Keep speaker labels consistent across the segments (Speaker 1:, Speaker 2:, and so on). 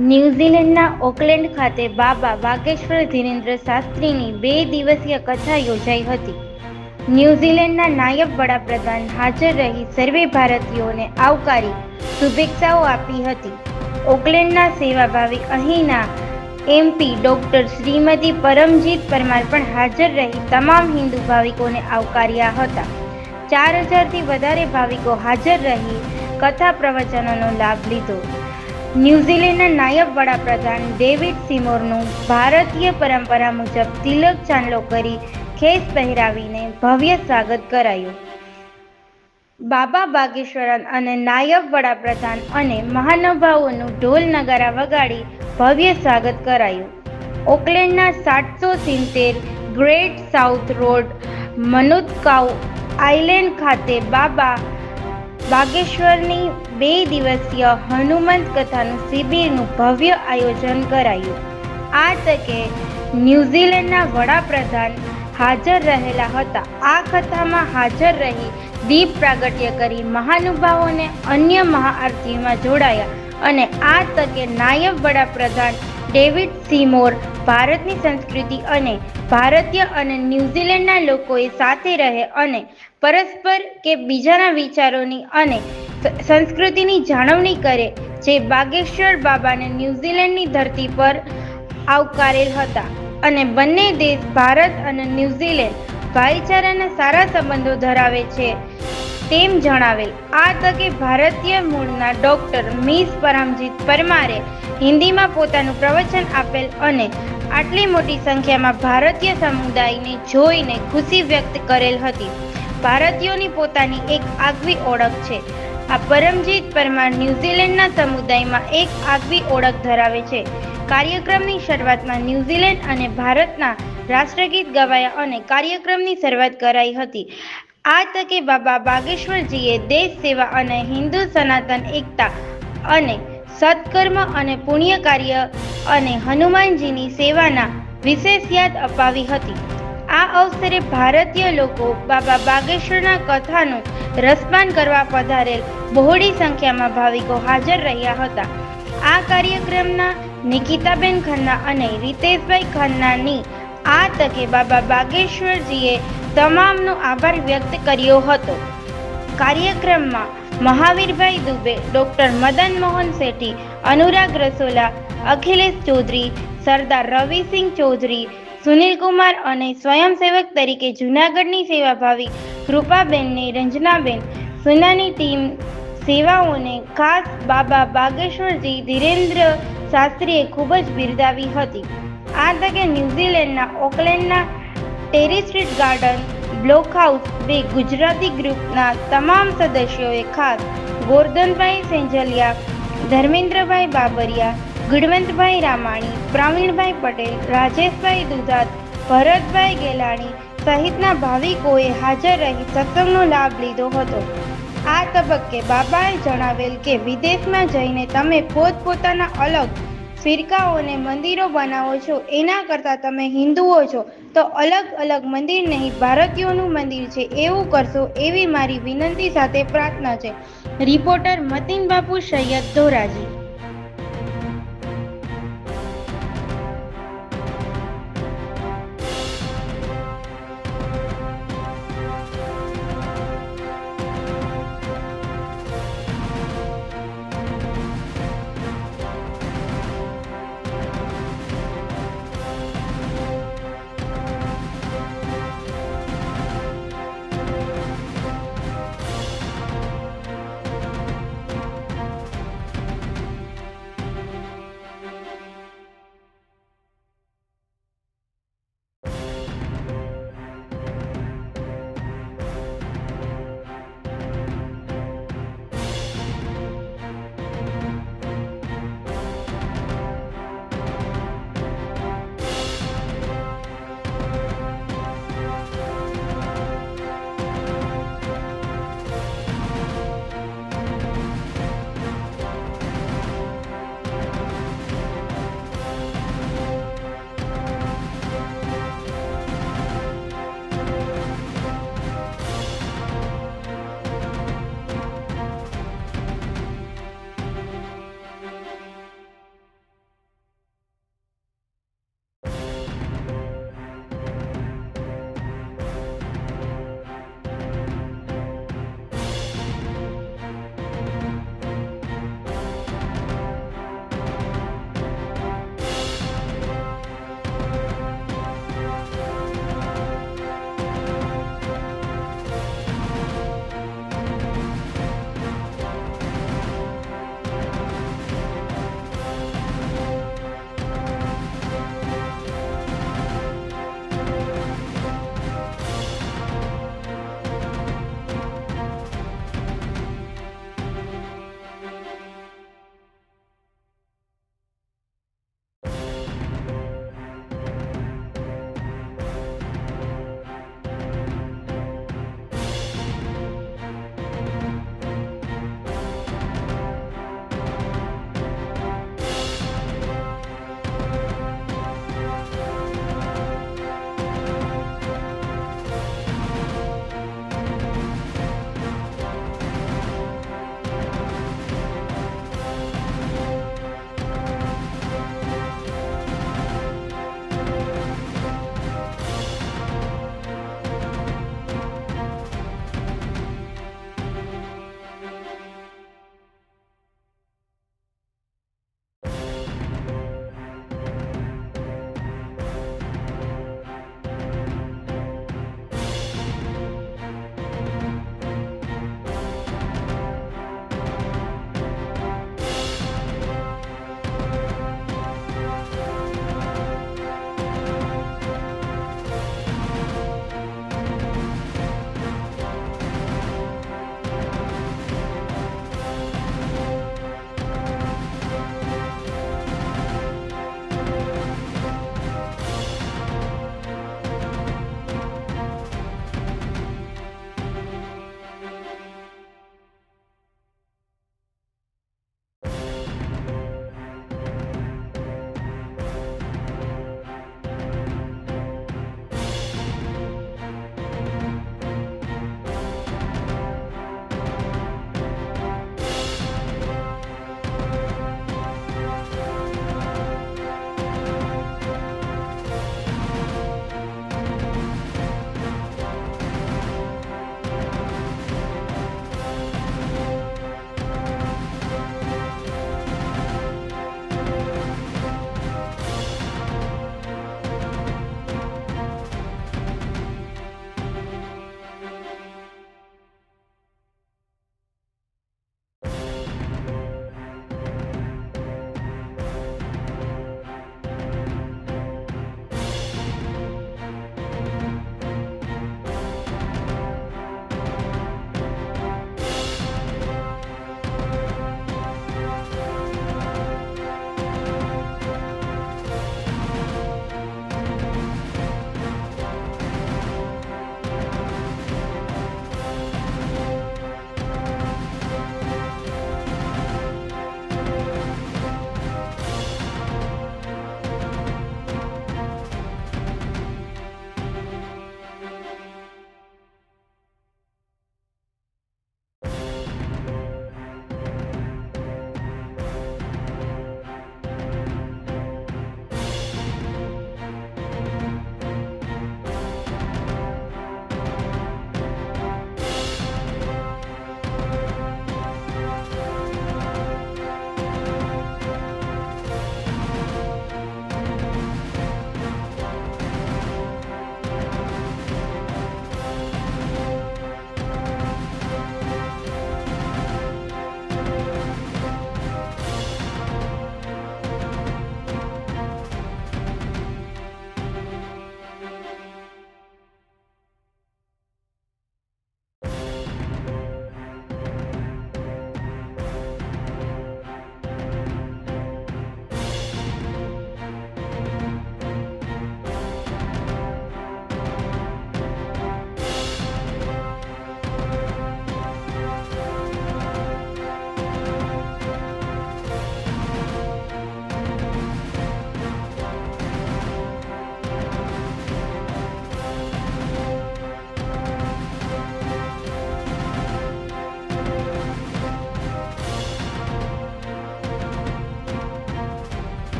Speaker 1: ન્યૂઝીલેન્ડના Oakland ખાતે બાબા બાગેશ્વર ધીરેન્દ્ર શાસ્ત્રીની 2 દિવસીય કથા યોજાઈ હતી. ન્યૂઝીલેન્ડના નાયબ વડાપ્રધાન હાજર રહી સર્વે ભારતીયોને આવકારી શુભેચ્છાઓ આપી હતી. ઓકલેન્ડના સેવાભાવી અહીંના MP ડોક્ટર શ્રીમતી પરમજીત પરમાર પણ હાજર રહી તમામ હિન્દુ ભાવિકોને આવકાર્યા હતા. 4000થી વધારે ભાવિકો હાજર રહી કથા પ્રવચનોનો લાભ લીધો. ન્યૂઝીલેન્ડના નાયબ વડાપ્રધાન ડેવિડ સિમોરનું ભારતીય પરંપરા મુજબ તિલક ચાંદલો કરી ખેસ પહેરાવીને ભવ્ય સ્વાગત કરાયું. બાબા બાગેશ્વરન અને નાયબ વડાપ્રધાન અને મહાનુભાવોનું ઢોલ નગારા વગાડી ભવ્ય સ્વાગત કરાયું. ઓકલેન્ડના 770 ગ્રેટ સાઉથ રોડ મનુતકાઉ આઇલેન્ડ ખાતે બાબા બાગેશ્વરની 2 દિવસીય હનુમંત કથાનું શિબિરનું ભવ્ય આયોજન કરાયું. આ તકે ન્યૂઝીલેન્ડના વડાપ્રધાન હાજર રહેલા હતા. આ કથામાં હાજર રહી દીપ પ્રાગટ્ય કરી મહાનુભાવોને અન્ય મહાઆરતીમાં જોડાયા અને આ તકે નાયબ વડાપ્રધાન ડેવિડ સિમોર ભારતની સંસ્કૃતિ અને ભારતીય અને ન્યૂઝીલેન્ડના લોકોએ સાથે રહે અને પરસ્પર કે બીજાના વિચારોની અને સંસ્કૃતિની જાળવણી કરે જે બાગેશ્વર બાબાને ન્યૂઝીલેન્ડની ધરતી પર આવકારેલ હતા અને બંને દેશ ભારત અને ન્યૂઝીલેન્ડ ભાઈચારાના સારા સંબંધો ધરાવે છે તેમ જણાવેલ. આ તકે ભારતીય મૂળના ડોક્ટર મિસ પરમજીત પરમારે હિન્દીમાં પોતાનું પ્રવચન આપેલ અને આટલી મોટી સંખ્યામાં ભારતીય સમુદાયને જોઈને ખુશી વ્યક્ત કરેલ હતી. ભારતીયોની પોતાની એક આગવી ઓળખ છે. આ પરમજીત પરમાર ન્યૂઝીલેન્ડના સમુદાયમાં એક આગવી ઓળખ ધરાવે છે. કાર્યક્રમની શરૂઆતમાં ન્યૂઝીલેન્ડ અને ભારતના રાષ્ટ્રગીત ગવાયા અને કાર્યક્રમની શરૂઆત કરાઈ હતી. આ તકે બાબા બાગેશ્વરજીએ દેશ સેવા અને હિન્દુ સનાતન એકતા અને સત્કર્મ અને પુણ્ય કાર્ય અને હનુમાનજીની સેવાના વિશેષ યાદ અપાવી હતી. આ અવસરે ભારતીય લોકો બાબા બાગેશ્વરના કથાનું રસપાન કરવા પધારેલ બહોળી સંખ્યામાં ભાવિકો હાજર રહ્યા હતા. આ કાર્યક્રમના નિકિતાબેન ખન્ના અને રીતેશભાઈ ખન્નાની આ તકે બાબા બાગેશ્વરજીએ તમામનો આભાર વ્યક્ત કર્યો હતો. કાર્યક્રમમાં મહાવીરભાઈ દુબે, ડોક્ટર મદન મોહન શેઠી, અનુરાગ રસોલા, અખિલેશ ચૌધરી, સરદાર રવિસિંહ ચૌધરી, સુનિલકુમાર અને સ્વયંસેવક તરીકે જૂનાગઢની સેવાભાવી કૃપાબેનને રંજનાબેન સુનાની ટીમ સેવાઓને ખાસ બાબા બાગેશ્વરજી ધીરેન્દ્ર શાસ્ત્રીએ ખૂબ જ બિરદાવી હતી. આ તકે ન્યૂઝીલેન્ડના ઓકલેન્ડના Terry street garden block house 2 Gujarati ગ્રુપના તમામ સદસ્યોએ ખાસ ગોરધનભાઈ સેંજલિયા, ધર્મેન્દ્રભાઈ બાબરિયા, ગુણવંતભાઈ રામાણી, પ્રવીણભાઈ પટેલ, રાજેશભાઈ દુધાત, ભરતભાઈ ગેલાણી સહિતના ભાવિકોએ હાજર રહી સત્સંગનો લાભ લીધો હતો. આ તબક્કે બાબાએ જણાવેલ કે વિદેશમાં જઈને તમે પોતપોતાના અલગ ફિરકાઓને મંદિરો બનાવો છો એના કરતાં તમે હિન્દુઓ છો તો અલગ અલગ મંદિર નહીં ભારતીયોનું મંદિર છે એવું કરશો એવી મારી વિનંતી સાથે પ્રાર્થના છે. રિપોર્ટર મતીન બાપુ સૈયદ ધોરાજી.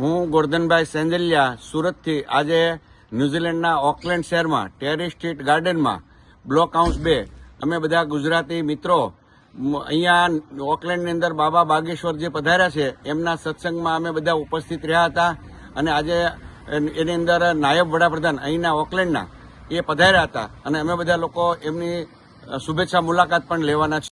Speaker 2: હું ગોરધનભાઈ સેંજલિયા સુરતથી આજે ન્યુઝીલેન્ડના ઓકલેન્ડ શહેરમાં ટેરી સ્ટ્રીટ ગાર્ડનમાં બ્લોક હાઉસ 2 અમે બધા ગુજરાતી મિત્રો અહીંયા ઓકલેન્ડની અંદર બાબા બાગેશ્વર જે પધાર્યા છે એમના સત્સંગમાં અમે બધા ઉપસ્થિત રહ્યા હતા અને આજે એની અંદર નાયબ વડાપ્રધાન અહીંના ઓકલેન્ડના એ પધાર્યા હતા અને અમે બધા લોકો એમની શુભેચ્છા મુલાકાત પણ લેવાના છે.